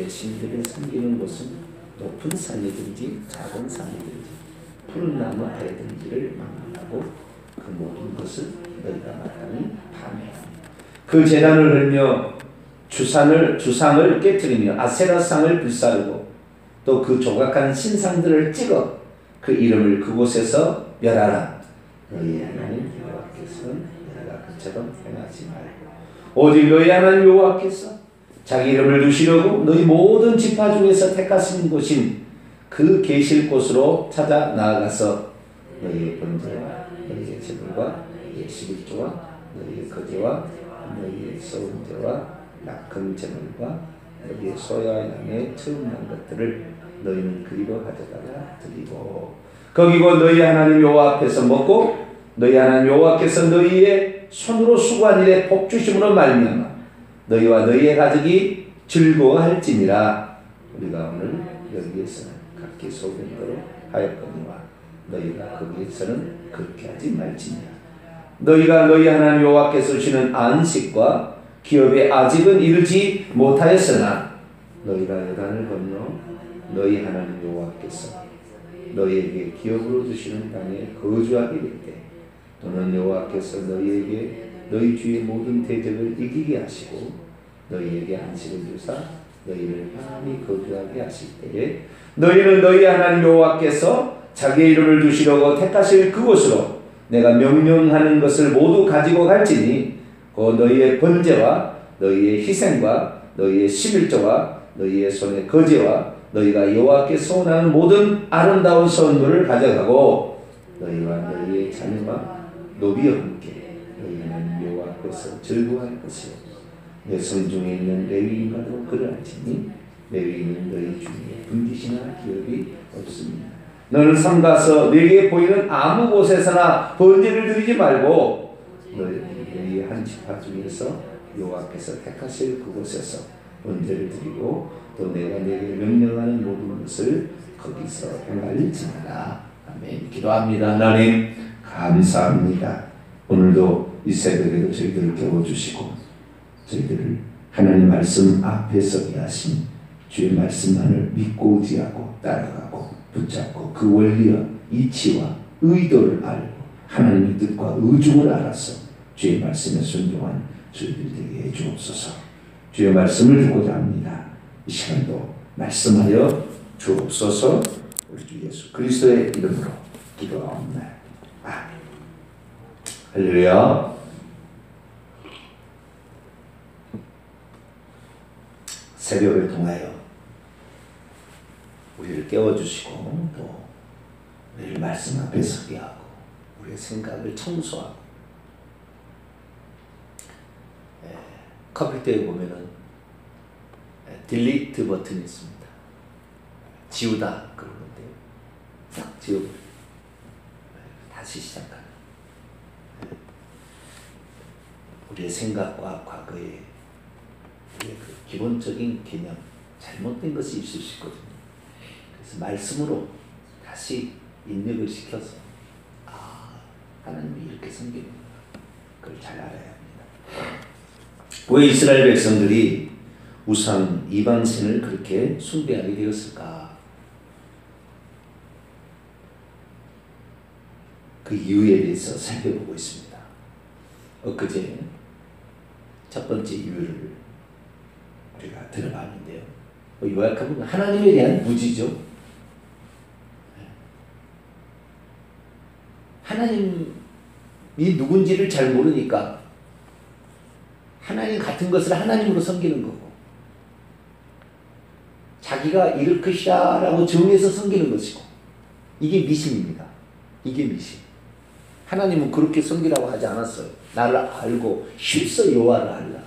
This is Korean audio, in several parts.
신들을 섬기는 곳은 높은 산이든지 작은 산이든지 푸른 나무 아래든지를 막론하고 그 모든 것을 너희가 마땅히 파멸하며 그 제단을 흘며 주상을 깨뜨리며 아세라상을 불사르고 또 그 조각한 신상들을 찍어 그 이름을 그곳에서 멸하라. 너희 하나님 여호와께서는 너희가 그처럼 행하지 말고 오직 너희 하나님 여호와께서 자기 이름을 두시려고 너희 모든 지파 중에서 택하신 곳인 그 계실 곳으로 찾아 나아가서 너희의 번제와 너희의 제물과 너희의 11조와 너희의 거제와 너희의 소음제와 낙흠 제물과 너희의 소야 양의 처음 난 것들을 너희는 그리로 가져다가 드리고 거기고 너희 하나님 여호와 앞에서 먹고 너희 하나님 여호와께서 너희의 손으로 수고한 일에 복 주심으로 말미암아 너희와 너희의 가족이 즐거워할지니라. 우리가 오늘 여기에서는 각기 소견 대로 하였거니와 너희가 거기에서는 그렇게 하지 말지니라. 너희가 너희 하나님 여호와께서 주시는 안식과 기업에 아직은 이르지 못하였으나 너희가 요단을 건너 너희 하나님 여호와께서 너희에게 기업으로 주시는 땅에 거주하게 될 때 또는 여호와께서 너희에게 너희 주의 모든 대적을 이기게 하시고 너희에게 안식을 주사 너희를 편안히 거주하게 하실 때에 너희는 너희 하나님 여호와께서 자기의 이름을 두시려고 택하실 그곳으로 내가 명령하는 것을 모두 가지고 갈지니 곧 너희의 번제와 너희의 희생과 너희의 11조와 너희의 손의 거제와 너희가 여호와께 소원하는 모든 아름다운 선물을 가져가고 너희와 너희의 자녀와 노비와 함께 너희 하나님 여호와 앞에서 즐거워할 것이요 내 성중에 있는 레위인과도 그러할지니 레위인은 너희 중에 분깃이나 기업이 없습니다. 너는 삼가서 네게 보이는 아무 곳에서나 번제를 드리지 말고 너희 한 지파 중에서 여호와께서 택하실 그곳에서 번제를 드리고 또 내가 네게 명령하는 모든 것을 거기서 행할지니라. 아멘. 기도합니다. 하나님 감사합니다. 오늘도 이 새벽에도 저희들을 깨워주시고 저희들을 하나님 말씀 앞에 서게 하신 주의 말씀만을 믿고 의지하고 따라가고 붙잡고 그 원리와 이치와 의도를 알고 하나님의 뜻과 의중을 알아서 주의 말씀에 순종한 저희들 되게 해주옵소서. 주의 말씀을 듣고자 합니다. 이 시간도 말씀하여 주옵소서. 우리 주 예수 그리스도의 이름으로 기도하옵나이다. 아멘. 할렐루야. 새벽을 통하여 우리를 깨워주시고 또 우리를 말씀 앞에 서게 하고 우리의 생각을 청소하고 컴퓨터에 보면은 딜리트 버튼이 있습니다. 지우다 그러는데요. 싹 지워버려요. 다시 시작하는 우리의 생각과 과거의 우리의 그 기본적인 개념 잘못된 것이 있을 수 있거든요. 그래서 말씀으로 다시 입력을 시켜서 하나님이 이렇게 섬기는구나. 그걸 잘 알아야 합니다. 왜 이스라엘 백성들이 우상 이방신을 그렇게 숭배하게 되었을까? 그 이유에 대해서 살펴보고 있습니다. 엊그제 첫 번째 이유를 우리가 들어봤는데요. 요약하면 하나님에 대한 무지죠. 하나님이 누군지를 잘 모르니까 하나님 같은 것을 하나님으로 섬기는 거고 자기가 이럴 것이다 라고 정해서 섬기는 것이고 이게 미신입니다. 이게 미신. 하나님은 그렇게 섬기라고 하지 않았어요. 나를 알고 힘써 여호와를 알라.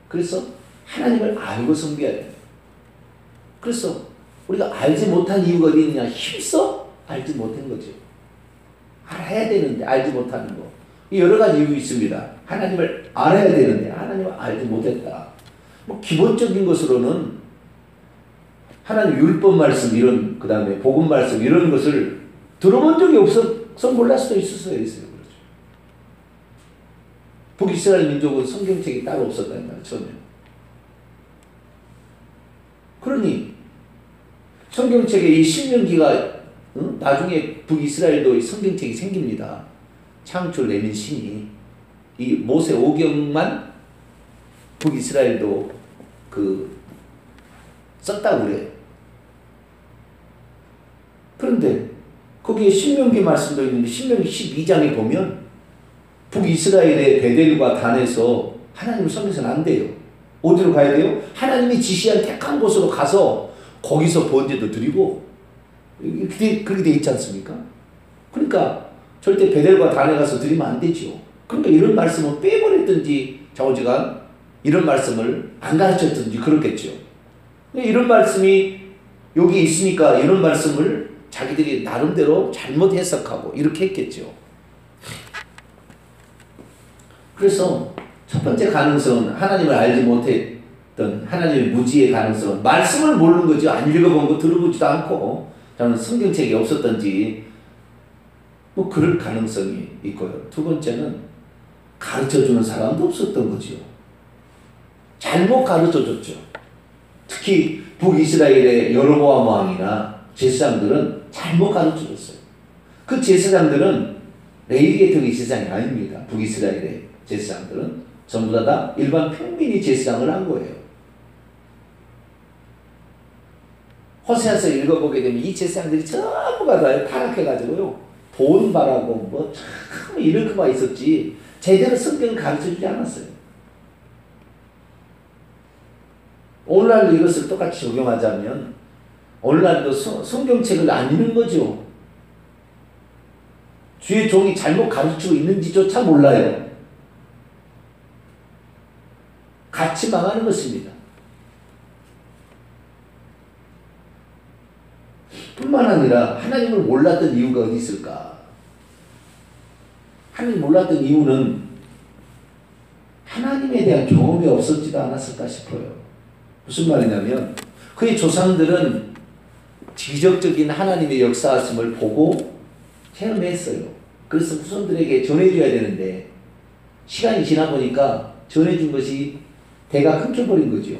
그래서 하나님을 알고 섬겨야 돼요. 그래서 우리가 알지 못한 이유가 어디 있느냐? 힘써 알지 못한 거죠. 알아야 되는데 알지 못하는 거. 여러 가지 이유 있습니다. 하나님을 알아야 되는데 하나님을 알지 못했다. 뭐 기본적인 것으로는 하나님 율법 말씀 이런 그 다음에 복음 말씀 이런 것을 들어본 적이 없어서 몰랄 수도 있어요. 그렇죠. 북이스라엘 민족은 성경책이 따로 없었다는 말이에요. 처음에. 그러니 성경책에 이 신명기가 나중에 북이스라엘도 성경책이 생깁니다. 창출 내민 신이 이 모세 오경만 북이스라엘도 썼다고 그래요. 그런데 거기에 신명기 말씀도 있는데 신명기 12장에 보면 북이스라엘의 베델과 단에서 하나님을 섬겨서는 안 돼요. 어디로 가야 돼요? 하나님이 지시한 택한 곳으로 가서 거기서 번제도 드리고 그렇게 돼 있지 않습니까? 그러니까 절대 베델과 단에 가서 드리면 안 되죠. 그러니까 이런 말씀을 빼버렸든지 좌우지간 이런 말씀을 안 가르쳤든지 그렇겠죠. 이런 말씀이 여기 있으니까 이런 말씀을 자기들이 나름대로 잘못 해석하고 이렇게 했겠죠. 그래서 첫 번째 가능성은 하나님을 알지 못했던 하나님의 무지의 가능성은 말씀을 모르는 거죠. 안 읽어본 거 들어보지도 않고 저는 성경책이 없었던지 뭐 그럴 가능성이 있고요. 두 번째는 가르쳐주는 사람도 없었던 거죠. 잘못 가르쳐줬죠. 특히 북이스라엘의 여로보암 왕이나 제사장들은 잘못 가르쳐줬어요. 그 제사장들은 레위 계통의 제사장이 아닙니다. 북이스라엘의 제사장들은 전부 다 일반 평민이 제사장을 한 거예요. 호세아서 읽어보게 되면 이 제사장들이 전부가 다 타락해가지고요. 돈 바라고 뭐 참 이렇게만 있었지 제대로 성경을 가르쳐주지 않았어요. 오늘날도 이것을 똑같이 적용하자면 오늘날도 성경책을 안 읽는 거죠. 주의 종이 잘못 가르치고 있는지조차 몰라요. 같이 망하는 것입니다. 뿐만 아니라 하나님을 몰랐던 이유가 어디 있을까? 하나님 몰랐던 이유는 하나님에 대한 경험이 없었지도 않았을까 싶어요. 무슨 말이냐면 그의 조상들은 기적적인 하나님의 역사하심을 보고 체험했어요. 그래서 후손들에게 전해줘야 되는데 시간이 지나 보니까 전해준 것이 대가 끊겨버린 거죠.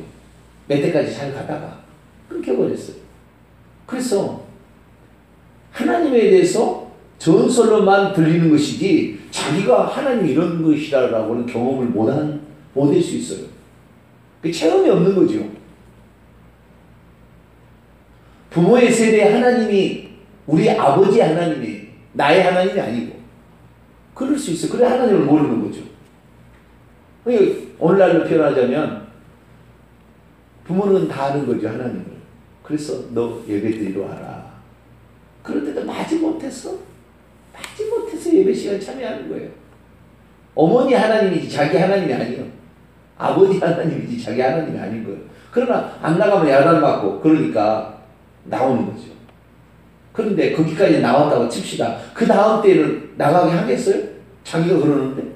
몇 대까지 잘 가다가 끊겨버렸어요. 그래서 하나님에 대해서 전설로만 들리는 것이지 자기가 하나님 이런 것이라고는 경험을 못할 수 있어요. 그 체험이 없는 거죠. 부모의 세대의 하나님이 우리 아버지 하나님이 나의 하나님이 아니고 그럴 수 있어요. 그래 하나님을 모르는 거죠. 오늘날로 표현하자면 부모는 다 아는 거죠. 하나님을. 그래서 너 예배드리러 와라. 그런데도 마지못해서 예배 시간 참여하는 거예요. 어머니 하나님이지 자기 하나님이 아니에요. 아버지 하나님이지 자기 하나님이 아닌 거예요. 그러나 안 나가면 야단 맞고 그러니까 나오는 거죠. 그런데 거기까지 나왔다고 칩시다. 그 다음 때는 나가게 하겠어요? 자기가 그러는데?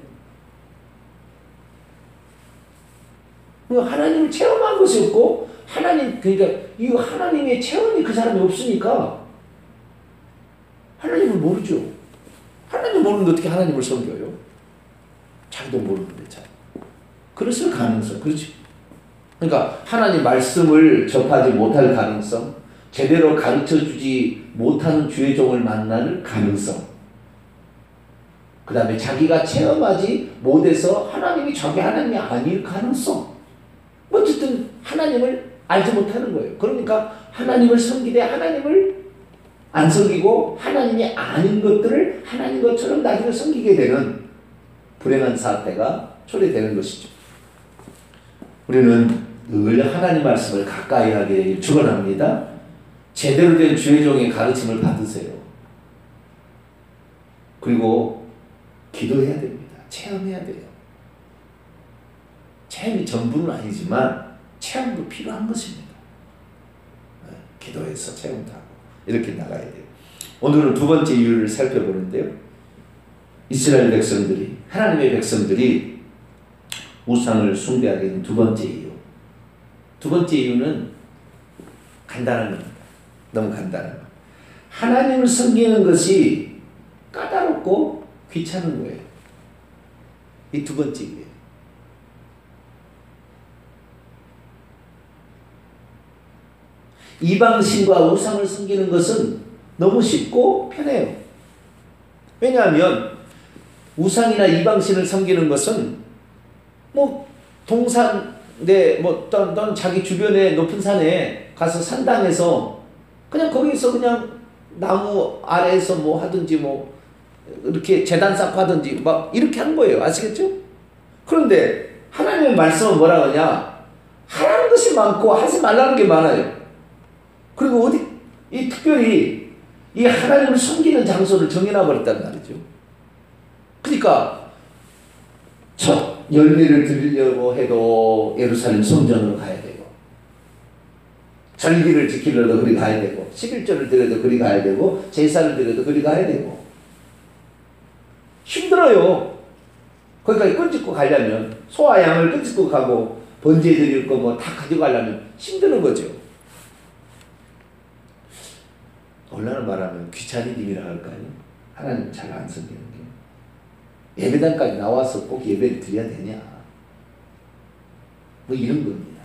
하나님을 체험한 것이 없고 그러니까 이 하나님의 체험이 그 사람이 없으니까 하나님을 모르죠. 하나님 모르는데 어떻게 하나님을 섬겨요? 자기도 모르는데 잘. 그랬을 가능성, 그렇죠. 그러니까 하나님 말씀을 접하지 못할 가능성, 제대로 가르쳐주지 못하는 주의 종을 만날 가능성, 그 다음에 자기가 체험하지 못해서 하나님이 저게 하나님이 아닐 가능성. 어쨌든 하나님을 알지 못하는 거예요. 그러니까 하나님을 섬기되 하나님을 안 섬기고 하나님이 아닌 것들을 하나님 것처럼 나중에 섬기게 되는 불행한 사태가 초래되는 것이죠. 우리는 늘 하나님 말씀을 가까이 하게 되길 축원합니다. 제대로 된 주의 종의 가르침을 받으세요. 그리고 기도해야 됩니다. 체험해야 돼요. 체험이 전부는 아니지만 체험도 필요한 것입니다. 기도해서 체험도 하고 이렇게 나가야 돼요. 오늘은 두 번째 이유를 살펴보는데요. 이스라엘 백성들이 하나님의 백성들이 우상을 숭배하게 된 두 번째 이유. 두 번째 이유는 간단한 겁니다. 너무 간단한 거. 하나님을 섬기는 것이 까다롭고 귀찮은 거예요. 이 두 번째예요. 이방신과 우상을 섬기는 것은 너무 쉽고 편해요. 왜냐하면 우상이나 이방신을 섬기는 것은 뭐 동산에 뭐 어떤 자기 주변의 높은 산에 가서 산당에서 그냥 거기서 그냥 나무 아래에서 뭐 하든지 뭐 이렇게 제단 쌓고 하든지 막 이렇게 한 거예요. 아시겠죠? 그런데 하나님의 말씀은 뭐라 하냐? 하라는 것이 많고 하지 말라는 게 많아요. 그리고 이 특별히 이 하나님을 섬기는 장소를 정해놔 버렸단 말이죠. 그러니까 첫 열매를 드리려고 해도 예루살렘 성전으로 가야 되고, 절기를 지키려도 그리 가야 되고, 11절을 드려도 그리 가야 되고, 제사를 드려도 그리 가야 되고. 힘들어요. 거기까지 끈짓고 가려면, 소와 양을 끈짓고 가고 번제 드릴 거 뭐 다 가져가려면 힘드는 거죠. 얼마나 말하면 귀차니즘이라 할까요? 하나님 잘 안 섬기는 게. 예배당까지 나와서 꼭 예배를 드려야 되냐? 뭐 이런 겁니다.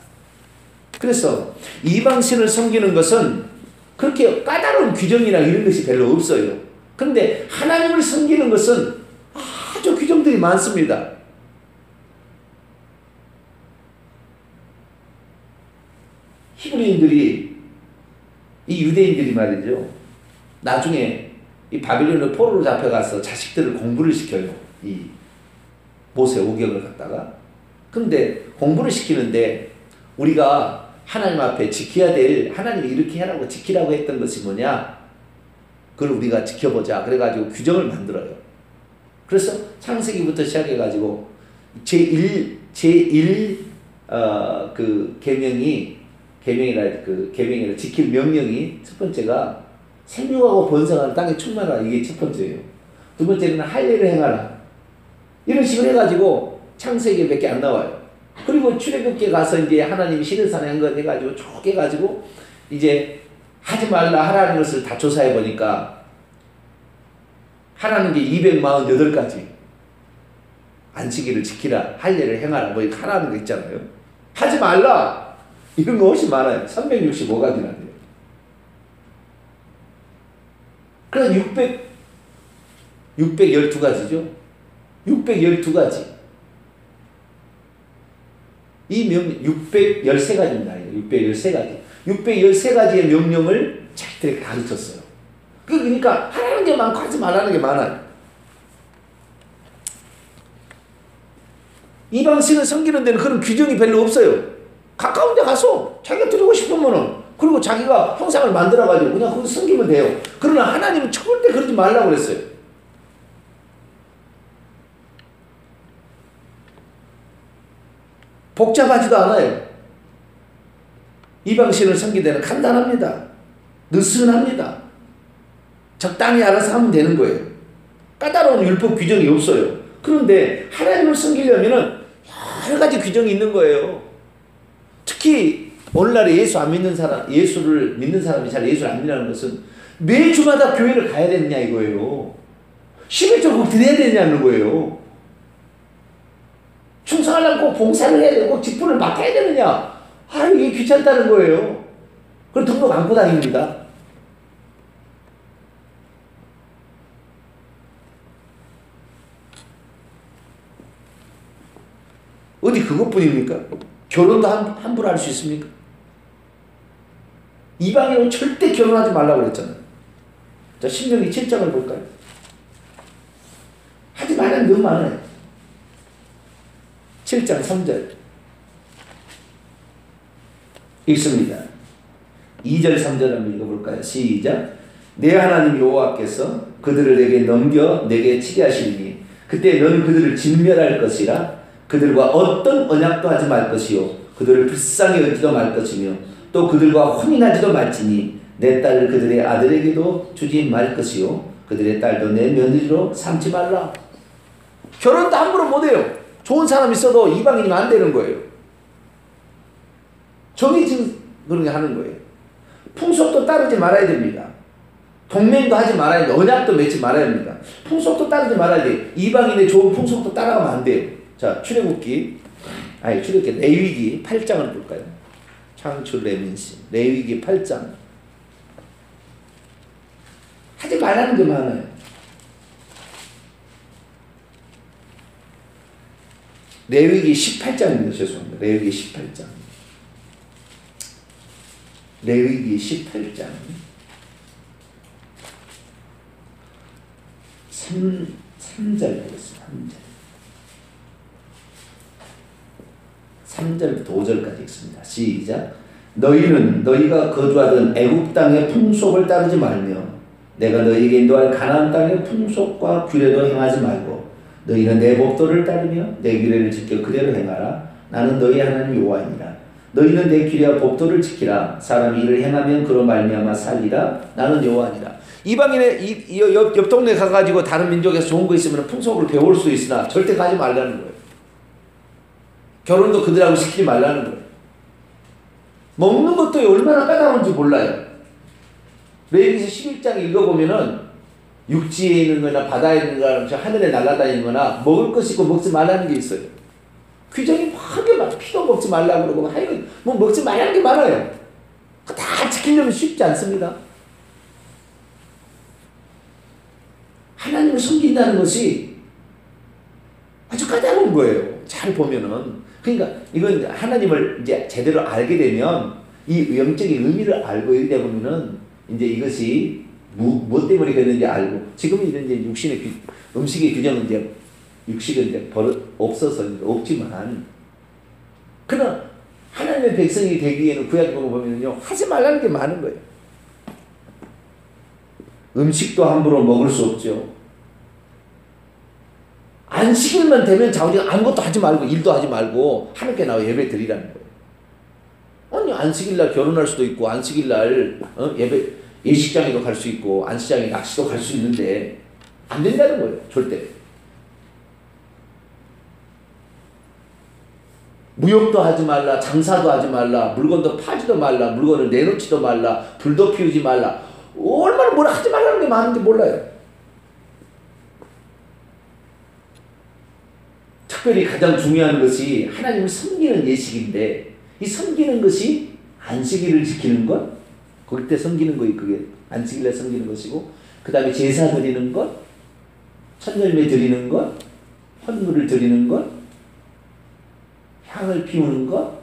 그래서 이방신을 섬기는 것은 그렇게 까다로운 규정이나 이런 것이 별로 없어요. 그런데 하나님을 섬기는 것은 아주 규정들이 많습니다. 히브리인들이, 이 유대인들이 말이죠, 나중에 이 바빌론의 포로로 잡혀가서 자식들을 공부를 시켜요. 이 모세 오경을 갖다가. 근데 공부를 시키는데 우리가 하나님 앞에 지켜야 될, 하나님이 이렇게 하라고 지키라고 했던 것이 뭐냐? 그걸 우리가 지켜보자. 그래가지고 규정을 만들어요. 그래서 창세기부터 시작해가지고 그 계명이라 지킬 명령이 첫 번째가 생육하고 번성하는 땅에 충만하라. 이게 첫 번째예요. 두 번째는 할례를 행하라. 이런 식으로 해가지고 창세기에 몇 개 안 나와요. 그리고 출애굽기에 가서 이제 하나님이 시내산에 한 것 해가지고 쭉 해가지고 이제 하지 말라 하라는 것을 다 조사해 보니까 하라는 게 248가지. 안식일을 지키라, 할례를 행하라, 뭐 이렇게 하라는 거 있잖아요. 하지 말라 이런 거 훨씬 많아요. 365가지나 돼요. 그래서 612가지죠. 613가지. 이 613가지입니다. 613가지. 613가지의 명령을 자기들에게 가르쳤어요. 그러니까 하라는 게 많고 하지 말라는 게 많아요. 이방신을 섬기는 데는 그런 규정이 별로 없어요. 가까운 데 가서 자기가 드리고 싶으면은, 그리고 자기가 형상을 만들어가지고 그냥 거기서 섬기면 돼요. 그러나 하나님은 절대 그러지 말라고 그랬어요. 복잡하지도 않아요. 이방신을 섬기는 데는 간단합니다. 느슨합니다. 적당히 알아서 하면 되는 거예요. 까다로운 율법 규정이 없어요. 그런데 하나님을 섬기려면은 여러 가지 규정이 있는 거예요. 특히 오늘날에 예수 안 믿는 사람, 예수를 믿는 사람이 잘 예수를 안 믿는 것은 매주마다 교회를 가야 되느냐 이거예요. 11조 꼭 드려야 되냐는 거예요. 충성하려면 꼭 봉사를 해야 되고 직분을 맡아야 되느냐. 이게 귀찮다는 거예요. 그럼 등록 안고 다닙니다. 어디 그것뿐입니까? 결혼도 함부로 할 수 있습니까? 이방인은 절대 결혼하지 말라고 그랬잖아요. 자, 신명기 7장을 볼까요? 하지 말라는 게 너무 많아요. 7장 3절 읽습니다. 2절 3절 한번 읽어볼까요? 시작. 내 하나님 여호와께서 그들을 내게 넘겨 내게 치게 하시니 그때 너는 그들을 진멸할 것이라. 그들과 어떤 언약도 하지 말 것이요 그들을 불쌍히 여기지도 말 것이며 또 그들과 혼인하지도 말지니 내 딸을 그들의 아들에게도 주지 말 것이요 그들의 딸도 내 며느리로 삼지 말라. 결혼도 함부로 못해요. 좋은 사람 있어도 이방인이면 안 되는 거예요. 정해진 그런 게 하는 거예요. 풍속도 따르지 말아야 됩니다. 동맹도 하지 말아야 돼. 언약도 맺지 말아야 합니다. 풍속도 따르지 말아야 돼. 이방인의 좋은 풍속도 따라가면 안 돼요. 자, 출애굽기 레위기 8장을 볼까요? 창출 레민시 레위기 8장. 하지 말라는 게 많아요. 레위기 18장입니다. 죄송합니다. 레위기 18장. 레위기 18장 3절 보겠습니다. 3절부터 5절까지 있습니다. 시작. 너희는 너희가 거주하던 애굽 땅의 풍속을 따르지 말며 내가 너희에게 인도할 가나안 땅의 풍속과 규례도 행하지 말고 너희는 내 법도를 따르며 내 규례를 지켜 그대로 행하라. 나는 너희 하나님 여호와이니라. 너희는 내 규례와 법도를 지키라. 사람이 이를 행하면 그로 말미암아 살리라. 나는 여호와니라. 이방인의 옆 동네 가가지고 다른 민족에서 좋은 거 있으면 풍속을 배울 수 있으나 절대 가지 말라는 거예요. 결혼도 그들하고 시키지 말라는 거예요. 먹는 것도 얼마나 까다로운지 몰라요. 레위기서 11장 읽어보면은 육지에 있는 거나 바다에 있는 거나 하늘에 날아다니는 거나 먹을 것이 있고 먹지 말라는 게 있어요. 규정이 하게 막 피도 먹지 말라고 그러고 하여간 뭐 먹지 말라는 게 많아요. 다 지키려면 쉽지 않습니다. 하나님을 섬긴다는 것이 아주 까다로운 거예요. 잘 보면은. 그러니까 이건 하나님을 이제 제대로 알게 되면 이 영적인 의미를 알고 이러다 보면은 이제 이것이 무엇 때문에 그랬는지 알고 지금은 이제 육신의 음식의 규정은 이제 육식은 이제 없어서 없지만 그러나 하나님의 백성이 되기 위해는 구약을 보면요 하지 말라는 게 많은 거예요. 음식도 함부로 먹을 수 없죠. 안식일만 되면 자우리가 아무것도 하지 말고 일도 하지 말고 하나님께 나와 예배 드리라는 거예요. 아니 안식일날 결혼할 수도 있고 안식일날 예배 예식장에도 갈 수 있고 안식장에 낚시도 갈 수 있는데 안 된다는 거예요. 절대. 무역도 하지 말라. 장사도 하지 말라. 물건도 파지도 말라. 물건을 내놓지도 말라. 불도 피우지 말라. 얼마나 뭐라 하지 말라는 게 많은지 몰라요. 특별히 가장 중요한 것이 하나님을 섬기는 예식인데 이 섬기는 것이 안식일을 지키는 것 그때 섬기는 거이 그게 안식일에 섬기는 것이고 그 다음에 제사 드리는 것 천열매 드리는 것 헌물을 드리는 것 향을 피우는 것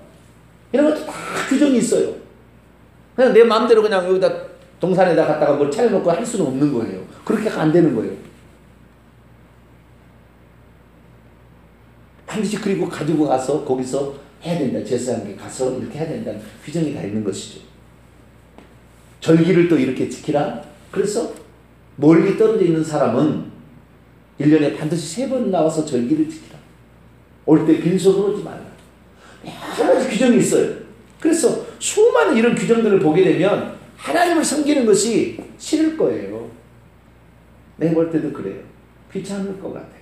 이런 것도 다 규정이 있어요. 그냥 내 마음대로 그냥 여기다 동산에다 갖다가 뭘 차려놓고 할 수는 없는 거예요. 그렇게 안 되는 거예요. 반드시 그리고 가지고 가서 거기서 해야 된다. 제사장에게 가서 이렇게 해야 된다는 규정이 다 있는 것이죠. 절기를 또 이렇게 지키라. 그래서 멀리 떨어져 있는 사람은 1년에 반드시 3번 나와서 절기를 지키라. 올 때 빈손으로 오지 말라. 여러 가지 규정이 있어요. 그래서 수많은 이런 규정들을 보게 되면 하나님을 섬기는 것이 싫을 거예요. 내가 볼 때도 그래요. 귀찮을 것 같아요.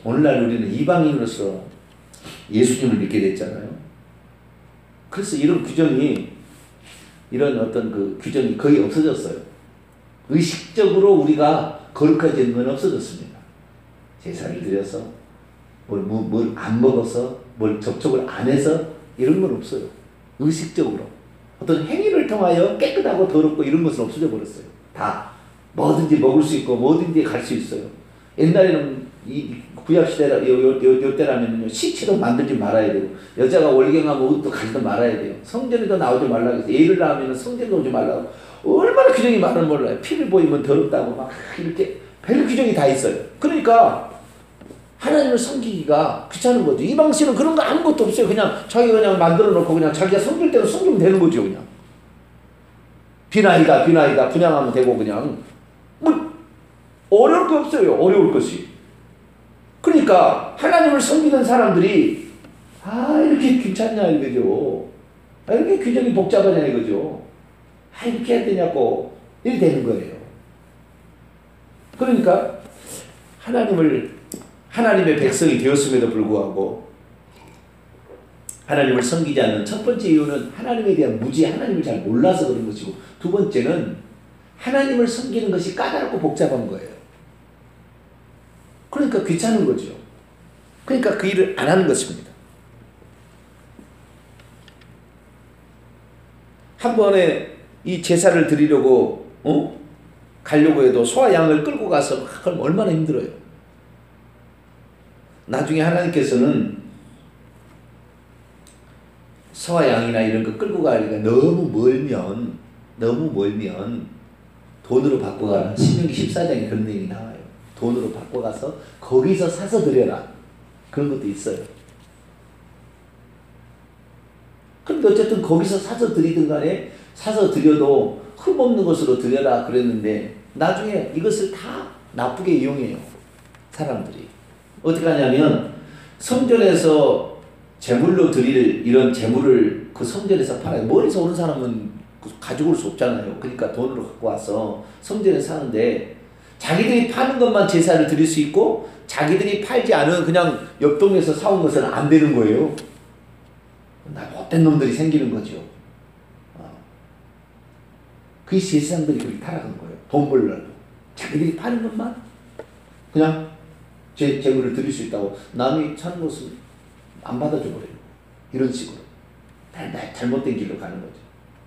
오늘날 우리는 이방인으로서 예수님을 믿게 됐잖아요. 그래서 이런 규정이 이런 어떤 그 규정이 거의 없어졌어요. 의식적으로 우리가 거룩해지는 건 없어졌습니다. 제사를 드려서 뭘 안 먹어서 뭘 접촉을 안 해서 이런 건 없어요. 의식적으로 어떤 행위를 통하여 깨끗하고 더럽고 이런 것은 없어져 버렸어요. 다 뭐든지 먹을 수 있고 뭐든지 갈 수 있어요. 옛날에는 이 구약시대라 요 때라면요 시체도 만들지 말아야 되고 여자가 월경하면 옷도 가지도 말아야 돼요. 성전에도 나오지 말라고 해서 애를 낳으면 성전에 오지 말라고 얼마나 규정이 많은 몰라요. 피를 보이면 더럽다고 막 이렇게 별 규정이 다 있어요. 그러니까 하나님을 섬기기가 귀찮은 거죠. 이방신은 그런 거 아무것도 없어요. 그냥 자기가 그냥 만들어 놓고 그냥 자기가 섬길 대로 섬기면 되는 거죠. 그냥 비나이다 분양하면 되고 그냥 뭐 어려울 거 없어요. 어려울 것이. 그러니까 하나님을 섬기는 사람들이 이렇게 귀찮냐 이거죠. 이렇게 규정이 복잡하냐 이거죠. 이렇게 해야 되냐고 이렇게 되는 거예요. 그러니까 하나님의 백성이 되었음에도 불구하고 하나님을 섬기지 않는 첫 번째 이유는 하나님에 대한 무지, 하나님을 잘 몰라서 그런 것이고, 두 번째는 하나님을 섬기는 것이 까다롭고 복잡한 거예요. 그러니까 귀찮은 거죠. 그러니까 그 일을 안 하는 것입니다. 한 번에 이 제사를 드리려고 가려고 해도 소와 양을 끌고 가서 그럼 얼마나 힘들어요. 나중에 하나님께서는 소와 양이나 이런 거 끌고 가기가 너무 멀면 돈으로 바꿔가라. 신명기 14장에 그런 내용이 나와요. 돈으로 바꿔가서 거기서 사서 드려라. 그런 것도 있어요. 근데 어쨌든 거기서 사서 드리든 간에 사서 드려도 흠없는 것으로 드려라 그랬는데 나중에 이것을 다 나쁘게 이용해요. 사람들이. 어떻게 하냐면 성전에서 제물로 드릴 이런 제물을 그 성전에서 팔아요. 멀리서 오는 사람은 가지고 올 수 없잖아요. 그러니까 돈으로 갖고 와서 성전에 사는데 자기들이 파는 것만 제사를 드릴 수 있고 자기들이 팔지 않은 그냥 옆 동네에서 사온 것은 안 되는 거예요. 못된 놈들이 생기는 거죠. 그 세상들이 그렇게 타락한 거예요. 돈 벌려고. 자기들이 파는 것만 그냥 제물을 드릴 수 있다고 남이 사는 것은 안 받아줘 버려요. 이런 식으로. 잘못된 길로 가는 거죠.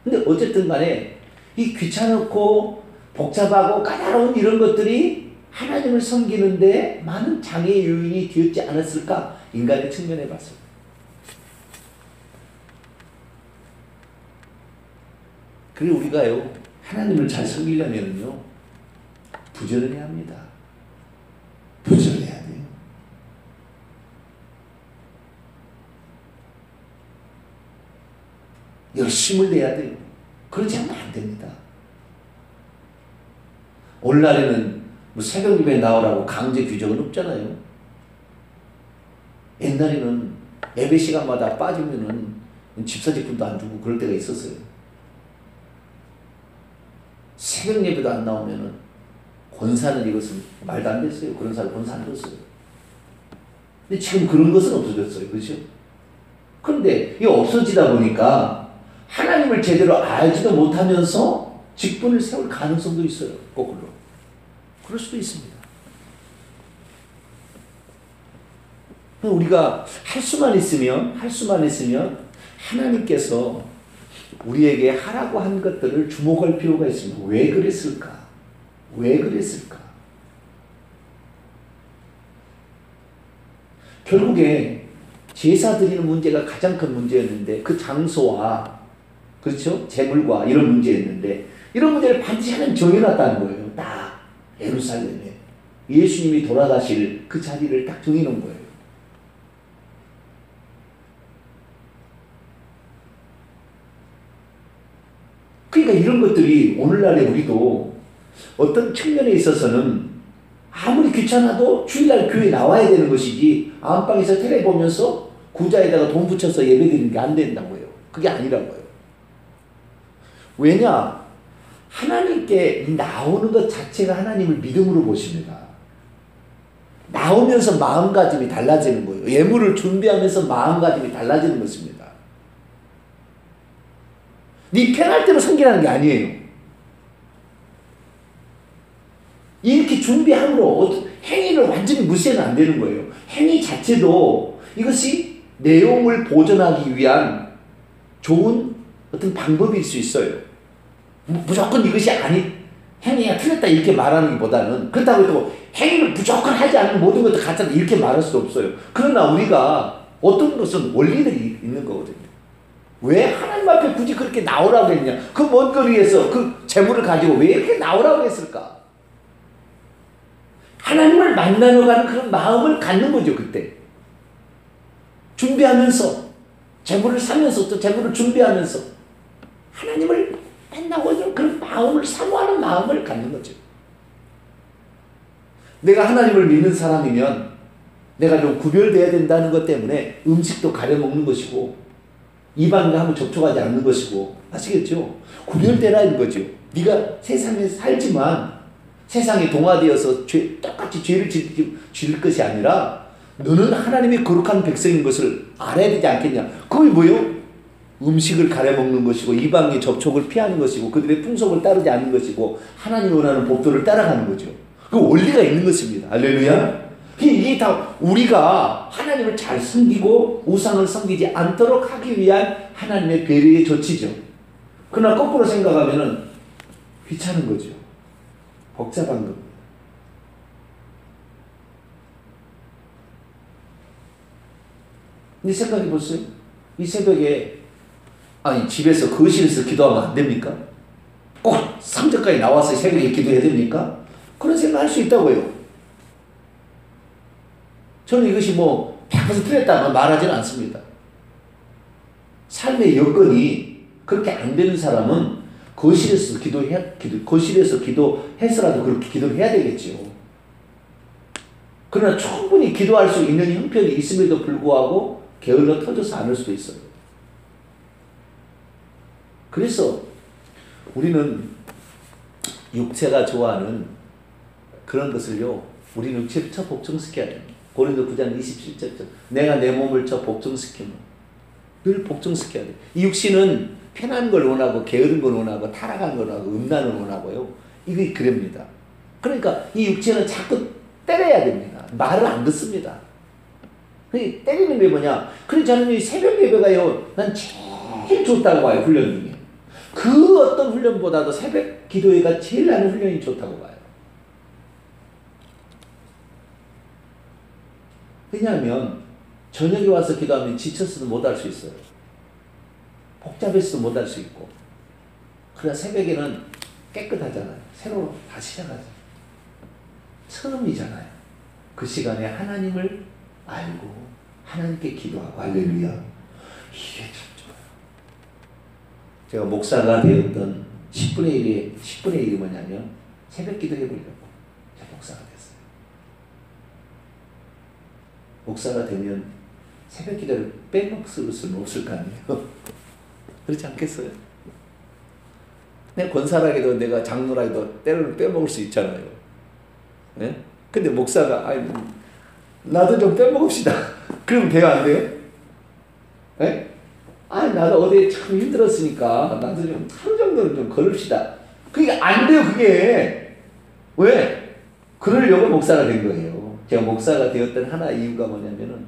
근데 어쨌든 간에 이 귀찮고 복잡하고 까다로운 이런 것들이 하나님을 섬기는데 많은 장애 요인이 되었지 않았을까? 인간의 측면에 봤습니다. 그리고 우리가요, 하나님을 잘 섬기려면요, 부지런해야 합니다. 부지런해야 돼요. 열심을 내야 돼요. 그렇지 않으면 안 됩니다. 오늘날에는 뭐 새벽 예배 나오라고 강제 규정은 없잖아요. 옛날에는 예배 시간마다 빠지면은 집사직분도 안 주고 그럴 때가 있었어요. 새벽 예배도 안 나오면은 권사는 이것은 말도 안 됐어요. 그런 사람 권사 안 줬어요. 근데 지금 그런 것은 없어졌어요. 그렇죠? 그런데 이게 없어지다 보니까 하나님을 제대로 알지도 못하면서 직분을 세울 가능성도 있어요. 거꾸로. 그럴 수도 있습니다. 우리가 할 수만 있으면 하나님께서 우리에게 하라고 한 것들을 주목할 필요가 있습니다. 왜 그랬을까? 왜 그랬을까? 결국에 제사 드리는 문제가 가장 큰 문제였는데 그 장소와 그렇죠? 재물과 이런 문제였는데 이런 문제를 반드시 하나님 정해놨다는 거예요. 딱 예루살렘에 예수님이 돌아가실 그 자리를 딱 정해놓은 거예요. 그러니까 이런 것들이 오늘날에 우리도 어떤 측면에 있어서는 아무리 귀찮아도 주일날 교회에 나와야 되는 것이지 안방에서 텔레 보면서 구자에다가 돈 붙여서 예배드리는 게 안 된다고요. 그게 아니라고요. 왜냐? 하나님께 나오는 것 자체가 하나님을 믿음으로 보십니다. 나오면서 마음가짐이 달라지는 거예요. 예물을 준비하면서 마음가짐이 달라지는 것입니다. 네 편할 대로 섬기라는 게 아니에요. 이렇게 준비함으로 행위를 완전히 무시해는 안 되는 거예요. 행위 자체도 이것이 내용을 보존하기 위한 좋은 어떤 방법일 수 있어요. 무조건 이것이 행위가 틀렸다 이렇게 말하는 것보다는 그렇다고 해도 행위를 무조건 하지 않는 모든 것도 가짜다 이렇게 말할 수 없어요. 그러나 우리가 어떤 것은 원리들이 있는 거거든요. 왜 하나님 앞에 굳이 그렇게 나오라고 했냐? 그 먼 거리에서 그 재물을 가지고 왜 이렇게 나오라고 했을까? 하나님을 만나러 가는 그런 마음을 갖는 거죠, 그때. 준비하면서, 재물을 사면서, 또 재물을 준비하면서, 하나님을 만나고 그런 마음을 사모하는 마음을 갖는 거죠. 내가 하나님을 믿는 사람이면 내가 좀 구별돼야 된다는 것 때문에 음식도 가려 먹는 것이고, 이방인과 한번 접촉하지 않는 것이고, 아시겠죠? 구별되라는 거죠. 네가 세상에 살지만 세상에 동화되어서 똑같이 죄를 지을 것이 아니라 너는 하나님의 거룩한 백성인 것을 알아야 되지 않겠냐. 그게 뭐요? 음식을 가려 먹는 것이고 이방의 접촉을 피하는 것이고 그들의 풍속을 따르지 않는 것이고 하나님이 원하는 법도를 따라가는 거죠. 그 원리가 있는 것입니다. 할렐루야. 이게 다 우리가 하나님을 잘 섬기고 우상을 섬기지 않도록 하기 위한 하나님의 배려의 조치죠. 그러나 거꾸로 생각하면은 귀찮은 거죠. 복잡한 겁니다. 근데 생각해 보세요. 이 새벽에 아니 집에서 거실에서 기도하면 안 됩니까? 꼭 상전까지 나와서 새벽에 기도해야 됩니까? 그런 생각 할 수 있다고요. 저는 이것이 뭐 100% 틀렸다고 말하지는 않습니다. 삶의 여건이 그렇게 안 되는 사람은 거실에서 기도해서라도 그렇게 기도를 해야 되겠지요. 그러나 충분히 기도할 수 있는 형편이 있음에도 불구하고 게을러 터져서 안 할 수도 있어요. 그래서 우리는 육체가 좋아하는 그런 것을요, 우리는 육체를 쳐 복종시켜야 됩니다. 고린도 9장 27절 내가 내 몸을 쳐 복종시키면 늘 복종시켜야 돼. 이 육신은 편한 걸 원하고 게으른 걸 원하고 타락한 걸 원하고 음란을 원하고요. 이게 그럽니다. 그러니까 이 육체는 자꾸 때려야 됩니다. 말을 안 듣습니다. 때리는 게 뭐냐? 그래서 저는 이 새벽 예배가요, 난 제일 좋다고 봐요. 훈련 중에. 그 어떤 훈련보다도 새벽 기도회가 제일 나는 훈련이 좋다고 봐요. 왜냐하면 저녁에 와서 기도하면 지쳐서도 못할 수 있어요. 복잡해서도 못할 수 있고. 그러나 새벽에는 깨끗하잖아요. 새로 다시 시작하죠. 처음이잖아요. 그 시간에 하나님을 알고 하나님께 기도하고 할렐루야. 이게 참 좋아요. 제가 목사가 되었던 10분의 1이 뭐냐면 새벽 기도 해보려고 제가 목사가 됐어요. 목사가 되면 새벽 기도를 빼먹을 수는 없을 거 아니에요. 그렇지 않겠어요? 내가 권사라기도 내가 장로라기도 때로는 빼먹을 수 있잖아요. 네? 근데 목사가 아이 나도 좀 빼먹읍시다. 그러면 돼요, 안 돼요? 네? 아, 나도 어디 참 힘들었으니까 나도 좀 하루 정도는 좀 걸읍시다. 그게 안 돼요, 그게. 왜? 그러려고 목사가 된 거예요. 제가 목사가 되었던 하나의 이유가 뭐냐면은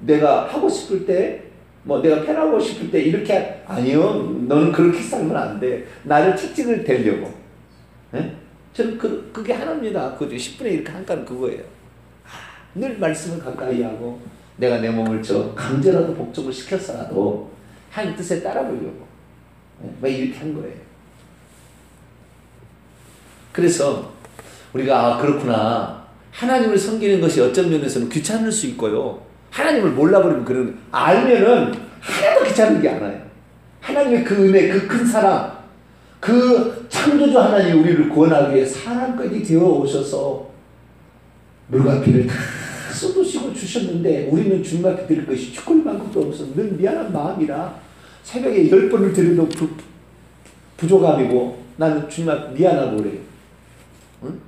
내가 하고 싶을 때, 뭐 내가 편하고 싶을 때 이렇게 아니요, 너는 그렇게 살면 안 돼. 나를 채찍을 대려고. 네? 저는 그게 하나입니다. 그죠? 10분의 1 이렇게 한가는 그거예요. 늘 말씀을 가까이 하고 내가 내 몸을 강제라도 복종을 시켜서라도 하나님 뜻에 따라보려고 막 이렇게 한 거예요. 그래서 우리가 그렇구나. 하나님을 섬기는 것이 어떤 면에서는 귀찮을 수 있고요. 하나님을 몰라버리면 그런 알면은 하나도 귀찮은 게 않아요. 하나님의 그 은혜, 그 큰 사랑, 그 창조주 하나님이 우리를 구원하기 위해 사람까지 되어 오셔서 물과 피를 다 쏟으시고 주셨는데 우리는 주님 앞에 드릴 것이 축구만큼도 없어서 늘 미안한 마음이라 새벽에 10번을 드려도 부족함이고 나는 주님 앞에 미안하고 그래요. 응?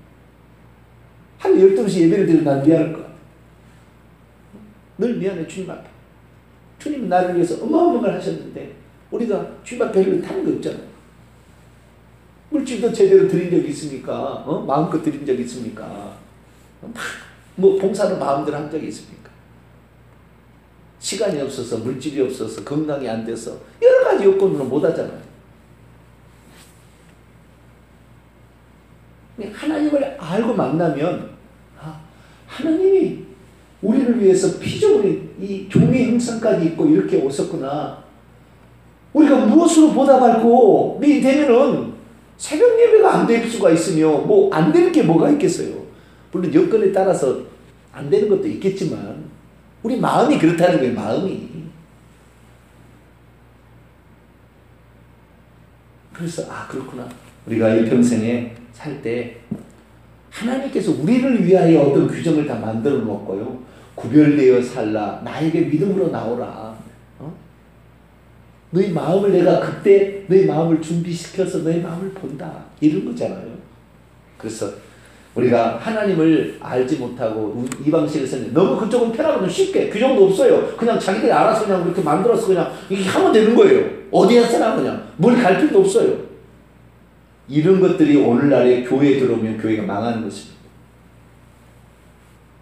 한 12시 예배를 드리면 난 미안할 것 같아. 늘 미안해 주님 앞에. 주님은 나를 위해서 어마어마한 걸 하셨는데 우리가 주님 앞에 배를 타는 거 없잖아요. 물질도 제대로 드린 적이 있습니까? 마음껏 드린 적이 있습니까? 뭐 봉사는 마음대로 한 적이 있습니까? 시간이 없어서 물질이 없어서 건강이 안 돼서 여러 가지 요건으로 못 하잖아요. 하나님을 알고 만나면 하나님이 우리를 위해서 피조물이 이 종의 형상까지 있고 이렇게 오셨구나. 우리가 무엇으로 보답할고 되면은 새벽 예배가 안 될 수가 있으며 뭐 안 되는 게 뭐가 있겠어요. 물론 여건에 따라서 안 되는 것도 있겠지만 우리 마음이 그렇다는 거예요. 마음이. 그래서 그렇구나. 우리가 일평생에 살 때 하나님께서 우리를 위하여 어떤 규정을 다 만들어 놓았고요. 구별되어 살라. 나에게 믿음으로 나오라. 너희 마음을 내가 그때 너희 마음을 준비시켜서 너희 마음을 본다. 이런 거잖아요. 그래서 우리가 하나님을 알지 못하고 이 방식에서는 너무 그쪽은 편하거든요. 쉽게 규정도 없어요. 그냥 자기들이 알아서 그냥 그렇게 만들어서 그냥 이렇게 하면 되는 거예요. 어디에서나 그냥 뭘 갈 필요도 없어요. 이런 것들이 오늘날의 교회에 들어오면 교회가 망하는 것입니다.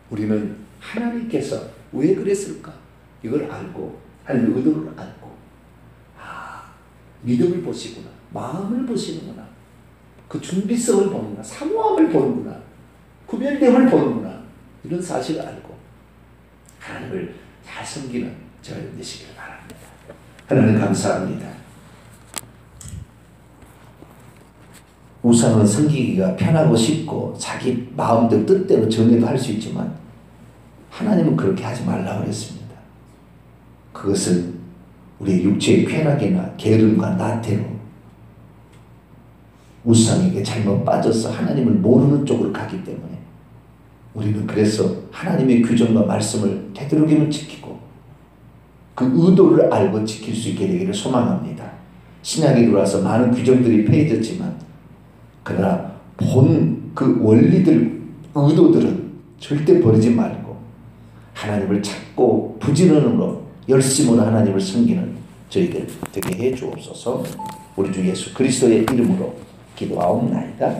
우리는 하나님께서 왜 그랬을까? 이걸 알고 하나님의 의도를 알고 믿음을 보시구나. 마음을 보시는구나. 그 준비성을 보는구나. 사모함을 보는구나. 구별됨을 보는구나. 이런 사실을 알고 하나님을 잘 섬기는 저희가 되시길 바랍니다. 하나님 감사합니다. 우상은 섬기기가 편하고 쉽고 자기 마음대로 뜻대로 정해도 할 수 있지만 하나님은 그렇게 하지 말라고 했습니다. 그것은 우리의 육체의 쾌락이나 게으름과 나태로 우상에게 잘못 빠져서 하나님을 모르는 쪽으로 가기 때문에 우리는 그래서 하나님의 규정과 말씀을 되도록이면 지키고 그 의도를 알고 지킬 수 있게 되기를 소망합니다. 신약에 들어와서 많은 규정들이 폐해졌지만 그러나 본 그 원리들, 의도들은 절대 버리지 말고 하나님을 찾고 부지런함으로 열심으로 하나님을 섬기는 저희들 되게 해 주옵소서. 우리 주 예수 그리스도의 이름으로 기도하옵나이다.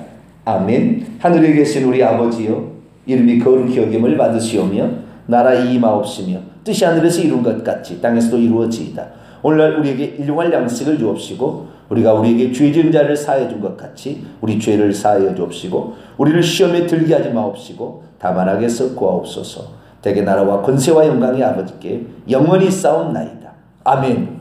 아멘. 하늘에 계신 우리 아버지여, 이름이 거룩히 여김을 받으시오며 나라의 임하옵시며 뜻이 하늘에서 이룬 것 같이 땅에서도 이루어지이다. 오늘날 우리에게 일용할 양식을 주옵시고 우리가 우리에게 죄 지은 자를 사하여 준 것 같이 우리 죄를 사하여 주옵시고 우리를 시험에 들게 하지 마옵시고 다만 악에서 구하옵소서. 대개 나라와 권세와 영광이 아버지께 영원히 싸움나이다. 아멘.